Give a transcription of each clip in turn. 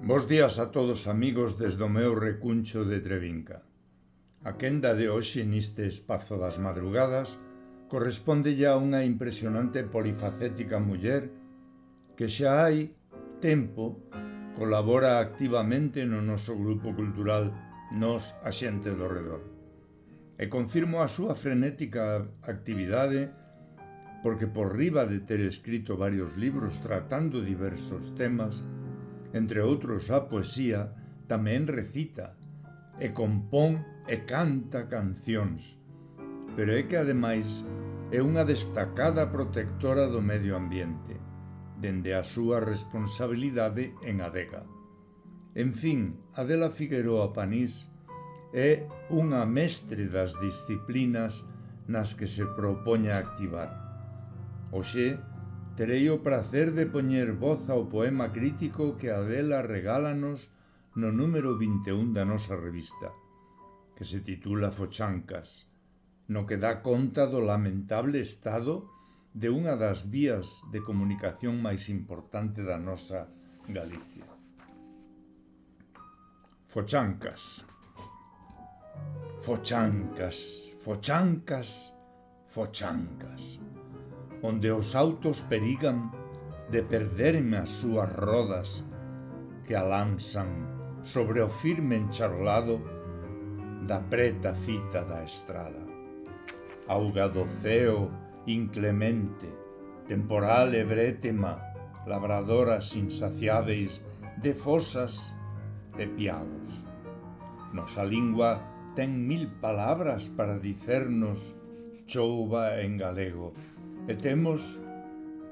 Bos días a todos amigos desde o meu recuncho de Trevinca. A quenda de hoxe neste espazo das madrugadas corresponde a unha impresionante polifacética muller que xa hai tempo colabora activamente no noso grupo cultural Nós, a xente do redor. E confirmo a súa frenética actividade porque por riba de ter escrito varios libros tratando diversos temas, entre outros a poesía, tamén recita, e compón e canta cancións, pero é que ademais é unha destacada protectora do medio ambiente, dende a súa responsabilidade en Adega. En fin, Adela Figueroa Panís é unha mestre das disciplinas nas que se propoña activar. Hoxe terei o prazer de poñer voz ao poema crítico que Adela regálanos no número 21 da nosa revista, que se titula Fochancas, no que dá conta do lamentable estado de unha das vías de comunicación máis importante da nosa Galicia. Fochancas. Fochancas, fochancas, fochancas, onde os autos perigan de perderme as súas rodas que alanzan sobre o firme encharlado da preta fita da estrada. Auga do ceo inclemente, temporal e brétema, labradoras insaciáveis de fosas e piagos. Nosa lingua ten 1000 palabras para dicernos chouva en galego, e temos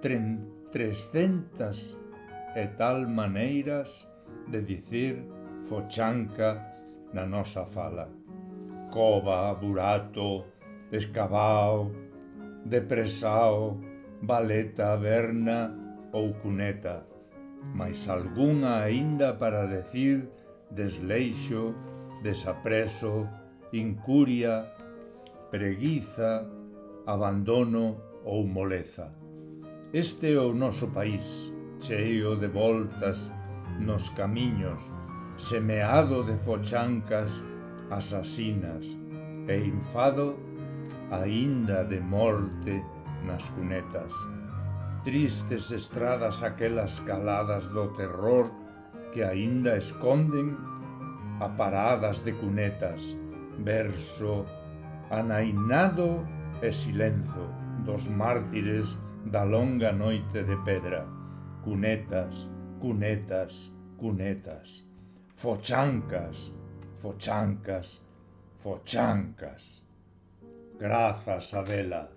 300 e tal maneiras de dicir fochanca na nosa fala. Cova, burato, escavao, depresao, valeta, verna ou cuneta, mais algunha aínda para decir desleixo, desapreso, incuria, preguiza, abandono ou moleza. Este é o noso país, cheio de voltas nos camiños, semeado de fochancas asasinas e infado aínda de morte nas cunetas. Tristes estradas aquelas caladas do terror que aínda esconden a paradas de cunetas, verso anainado e silenzo dos mártires da longa noite de pedra. Cunetas, cunetas, cunetas, fochancas, fochancas, fochancas. Grazas, Adela.